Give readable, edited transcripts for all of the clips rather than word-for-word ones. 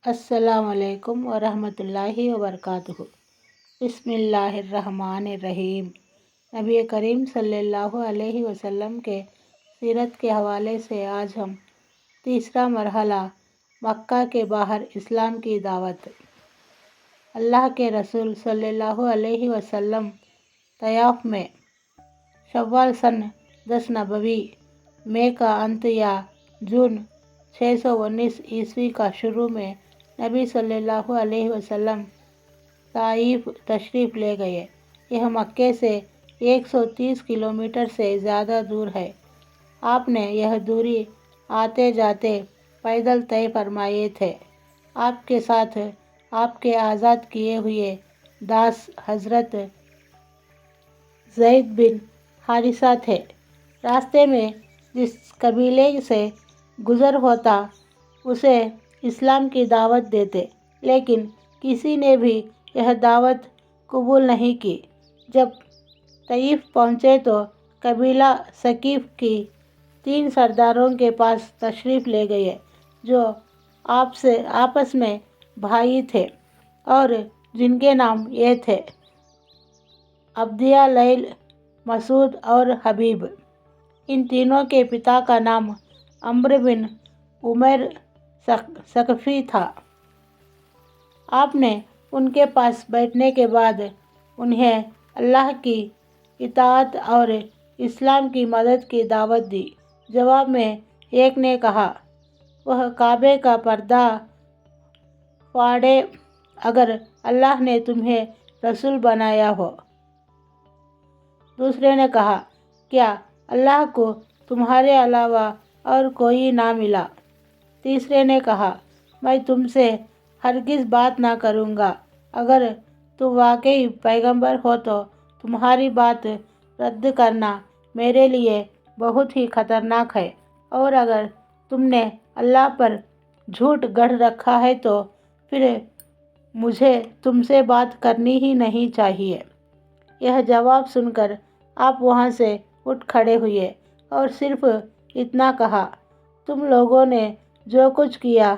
السلام علیکم ورحمۃ اللہ وبرکاتہ۔ بسم اللہ الرحمن الرحیم۔ نبی کریم صلی اللہ علیہ وسلم کے سیرت کے حوالے سے آج ہم تیسرا مرحلہ مکہ کے باہر اسلام کی دعوت۔ اللہ کے رسول صلی اللہ علیہ وسلم طائف میں شوال سن 10 نبوی مئی کا انت یا جون 619 عیسوی کا شروع میں نبی صلی اللہ علیہ وسلم طائف تشریف لے گئے۔ یہ مکے سے 130 کلومیٹر سے زیادہ دور ہے۔ آپ نے یہ دوری آتے جاتے پیدل طے فرمائے تھے۔ آپ کے ساتھ آپ کے آزاد کیے ہوئے داس حضرت زید بن حارثہ تھے۔ راستے میں جس قبیلے سے گزر ہوتا اسے اسلام کی دعوت دیتے، لیکن کسی نے بھی یہ دعوت قبول نہیں کی۔ جب طائف پہنچے تو قبیلہ ثقیف کی 3 سرداروں کے پاس تشریف لے گئے، جو آپس میں بھائی تھے اور جن کے نام یہ تھے: عبدیہ، لیل، مسعود اور حبیب۔ ان تینوں کے پتا کا نام عمرو بن عمیر ثقفی تھا۔ آپ نے ان کے پاس بیٹھنے کے بعد انہیں اللہ کی اطاعت اور اسلام کی مدد کی دعوت دی۔ جواب میں ایک نے کہا، وہ کعبے کا پردہ پھاڑے اگر اللہ نے تمہیں رسول بنایا ہو۔ دوسرے نے کہا، کیا اللہ کو تمہارے علاوہ اور کوئی نہ ملا؟ تیسرے نے کہا، میں تم سے ہرگز بات نہ کروں گا۔ اگر تم واقعی پیغمبر ہو تو تمہاری بات رد کرنا میرے لیے بہت ہی خطرناک ہے، اور اگر تم نے اللہ پر جھوٹ گڑھ رکھا ہے تو پھر مجھے تم سے بات کرنی ہی نہیں چاہیے۔ یہ جواب سن کر آپ وہاں سے اٹھ کھڑے ہوئے اور صرف اتنا کہا، تم لوگوں نے جو کچھ کیا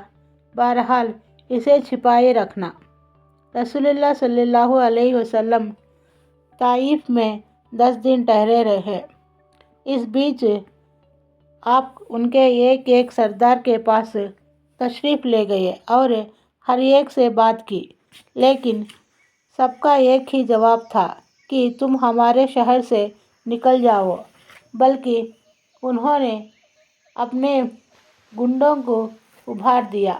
بہرحال اسے چھپائے رکھنا۔ رسول اللہ صلی اللہ علیہ وسلم طائف میں 10 دن ٹھہرے رہے۔ اس بیچ آپ ان کے ایک ایک سردار کے پاس تشریف لے گئے اور ہر ایک سے بات کی، لیکن سب کا ایک ہی جواب تھا کہ تم ہمارے شہر سے نکل جاؤ۔ بلکہ انہوں نے اپنے گنڈوں کو ابھار دیا۔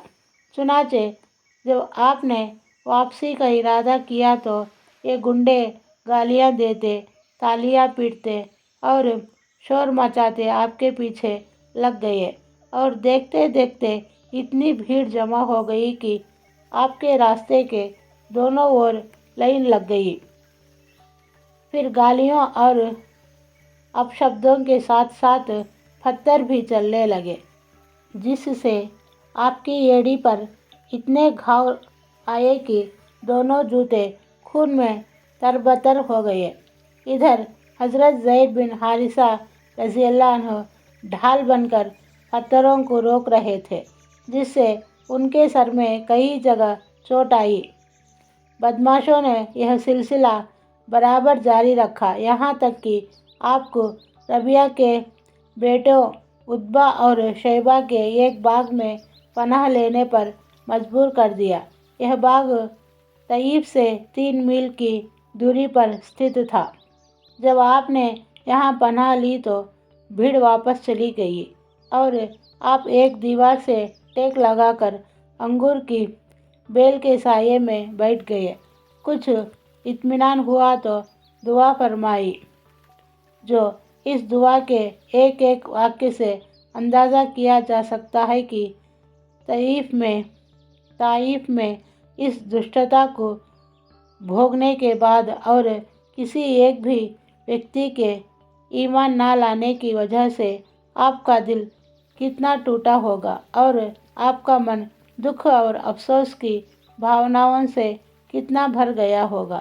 چنانچہ جب آپ نے واپسی کا ارادہ کیا تو یہ گنڈے گالیاں دیتے، تالیاں پیٹتے اور شور مچاتے آپ کے پیچھے لگ گئے، اور دیکھتے دیکھتے اتنی بھیڑ جمع ہو گئی کہ آپ کے راستے کے دونوں اور لائن لگ گئی۔ پھر گالیوں اور اپشبدوں کے ساتھ ساتھ پتھر بھی چلنے لگے، جس سے آپ کی ایڑی پر اتنے گھاؤ آئے کہ دونوں جوتے خون میں تربتر ہو گئے۔ ادھر حضرت زید بن حارثہ رضی اللہ عنہ ڈھال بن کر پتھروں کو روک رہے تھے، جس سے ان کے سر میں کئی جگہ چوٹ آئی۔ بدماشوں نے یہ سلسلہ برابر جاری رکھا، یہاں تک کہ آپ کو ربیعہ کے بیٹوں عتبہ اور شیبہ کے ایک باغ میں پناہ لینے پر مجبور کر دیا۔ یہ باغ طائف سے 3 میل کی دوری پر استھت تھا۔ جب آپ نے یہاں پناہ لی تو بھیڑ واپس چلی گئی اور آپ ایک دیوار سے ٹیک لگا کر انگور کی بیل کے سائے میں بیٹھ گئے۔ کچھ اطمینان ہوا تو دعا فرمائی۔ جو اس دعا کے ایک ایک واقعے سے اندازہ کیا جا سکتا ہے کہ طائف میں اس دشٹتا کو بھوگنے کے بعد اور کسی ایک بھی ویکتی کے ایمان نہ لانے کی وجہ سے آپ کا دل کتنا ٹوٹا ہوگا اور آپ کا من دکھ اور افسوس کی بھاوناؤں سے کتنا بھر گیا ہوگا۔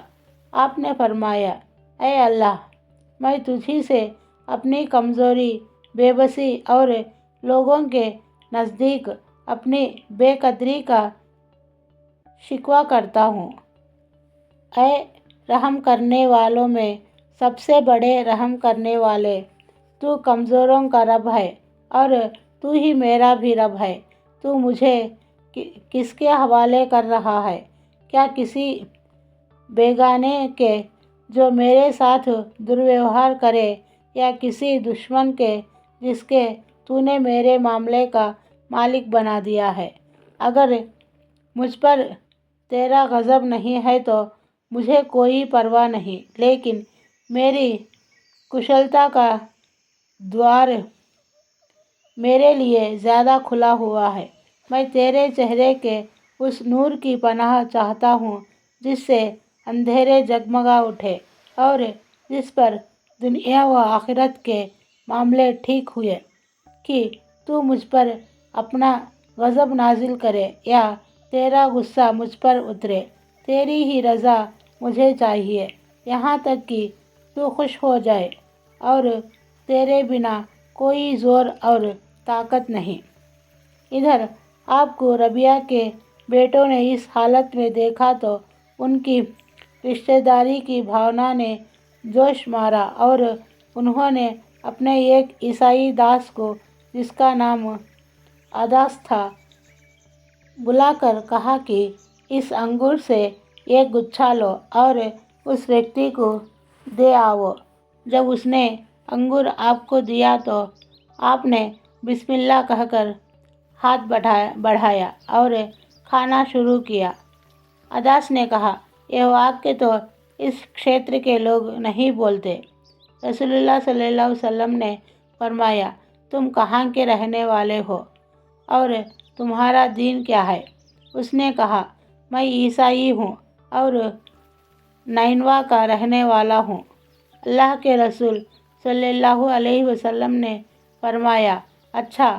آپ نے فرمایا، اے اللہ، میں تجھی سے اپنی کمزوری، بے بسی اور لوگوں کے نزدیک اپنی بے قدری کا شکوہ کرتا ہوں۔ اے رحم کرنے والوں میں سب سے بڑے رحم کرنے والے، تو کمزوروں کا رب ہے اور تو ہی میرا بھی رب ہے۔ تو مجھے کس کے حوالے کر رہا ہے؟ کیا کسی بیگانے کے جو میرے ساتھ درویوہار کرے، یا کسی دشمن کے جس کے تو نے میرے معاملے کا مالک بنا دیا ہے؟ اگر مجھ پر تیرا غضب نہیں ہے تو مجھے کوئی پرواہ نہیں، لیکن میری کشلتا کا دوار میرے لیے زیادہ کھلا ہوا ہے۔ میں تیرے چہرے کے اس نور کی پناہ چاہتا ہوں جس سے اندھیرے جگمگا اٹھے اور جس پر دنیا و آخرت کے معاملے ٹھیک ہوئے، کہ تو مجھ پر اپنا غضب نازل کرے یا تیرا غصہ مجھ پر اترے۔ تیری ہی رضا مجھے چاہیے، یہاں تک کہ تو خوش ہو جائے، اور تیرے بنا کوئی زور اور طاقت نہیں۔ ادھر آپ کو ربیہ کے بیٹوں نے اس حالت میں دیکھا تو ان کی رشتہ داری کی بھاونا نے جوش مارا، اور انہوں نے اپنے ایک عیسائی داس کو جس کا نام اداس تھا بلا کر کہا کہ اس انگور سے ایک گچھا لو اور اس ویکتی کو دے آؤ۔ جب اس نے انگور آپ کو دیا تو آپ نے بسم اللہ کہہ کر ہاتھ بڑھایا اور کھانا شروع کیا۔ اداس نے کہا، یہ واقعہ تو اس خطے کے لوگ نہیں بولتے۔ رسول اللہ صلی اللہ علیہ وسلم نے فرمایا، تم کہاں کے رہنے والے ہو اور تمہارا دین کیا ہے؟ اس نے کہا، میں عیسائی ہوں اور نینوا کا رہنے والا ہوں۔ اللہ کے رسول صلی اللہ علیہ وسلم نے فرمایا، اچھا،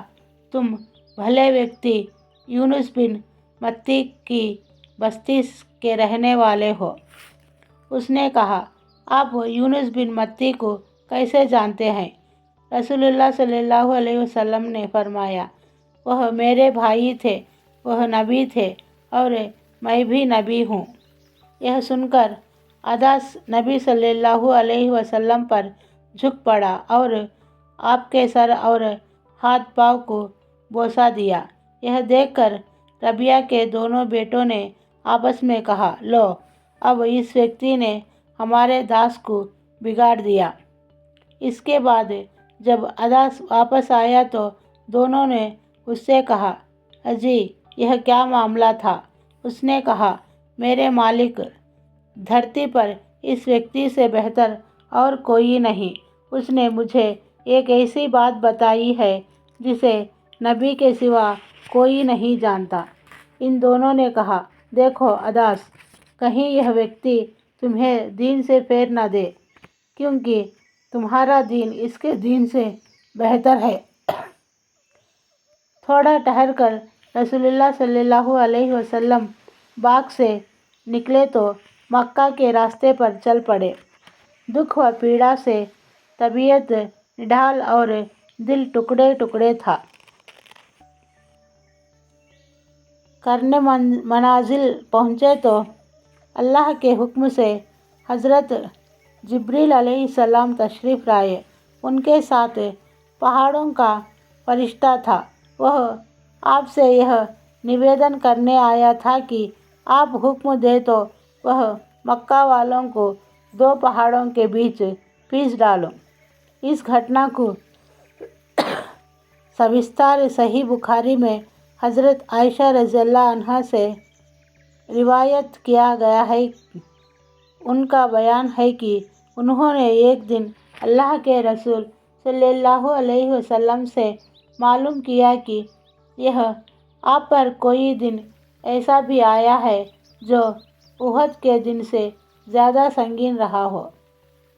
تم بھلے ویکتی یونس بن متی کی بستی کے رہنے والے ہو۔ اس نے کہا، آپ یونس بن متی کو کیسے جانتے ہیں؟ رسول اللہ صلی اللہ علیہ وسلم نے فرمایا، وہ میرے بھائی تھے، وہ نبی تھے اور میں بھی نبی ہوں۔ یہ سن کر اداس نبی صلی اللہ علیہ وسلم پر جھک پڑا اور آپ کے سر اور ہاتھ پاؤں کو بوسہ دیا۔ یہ دیکھ کر ربیہ کے دونوں بیٹوں نے آپس میں کہا، لو، اب اس ویکتی نے ہمارے داس کو بگاڑ دیا۔ اس کے بعد جب اداس واپس آیا تو دونوں نے اس سے کہا، اجی، یہ کیا معاملہ تھا؟ اس نے کہا، میرے مالک، دھرتی پر اس ویکتی سے بہتر اور کوئی نہیں۔ اس نے مجھے ایک ایسی بات بتائی ہے جسے نبی کے سوا کوئی نہیں جانتا۔ ان دونوں نے کہا، دیکھو اداس، کہیں یہ ویکتی تمہیں دین سے پھیر نہ دے، کیونکہ تمہارا دین اس کے دین سے بہتر ہے۔ تھوڑا ٹہل کر رسول اللہ صلی اللہ علیہ وسلم باغ سے نکلے تو مکہ کے راستے پر چل پڑے۔ دکھ و پیڑا سے طبیعت نڈھال اور دل ٹکڑے ٹکڑے تھا۔ قرن منازل پہنچے تو اللہ کے حکم سے حضرت جبریل علیہ السلام تشریف لائے۔ ان کے ساتھ پہاڑوں کا فرشتہ تھا۔ وہ آپ سے یہ نویدن کرنے آیا تھا کہ آپ حکم دیں تو وہ مکہ والوں کو دو پہاڑوں کے بیچ پیس ڈالوں۔ اس گھٹنا کو سوستار صحیح بخاری میں حضرت عائشہ رضی اللہ عنہا سے روایت کیا گیا ہے۔ ان کا بیان ہے کہ انہوں نے ایک دن اللہ کے رسول صلی اللہ علیہ وسلم سے معلوم کیا کہ یہ آپ پر کوئی دن ایسا بھی آیا ہے جو احد کے دن سے زیادہ سنگین رہا ہو۔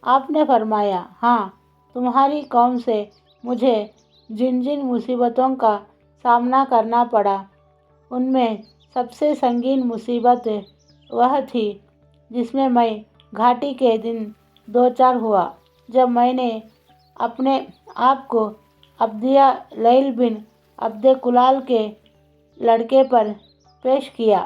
آپ نے فرمایا، ہاں، تمہاری قوم سے مجھے جن جن مصیبتوں کا سامنا کرنا پڑا، ان میں سب سے سنگین مصیبت وہ تھی جس میں گھاٹی کے دن دوچار ہوا، جب میں نے اپنے آپ کو عبدیہ لیل بن عبد کلال کے لڑکے پر پیش کیا۔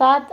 7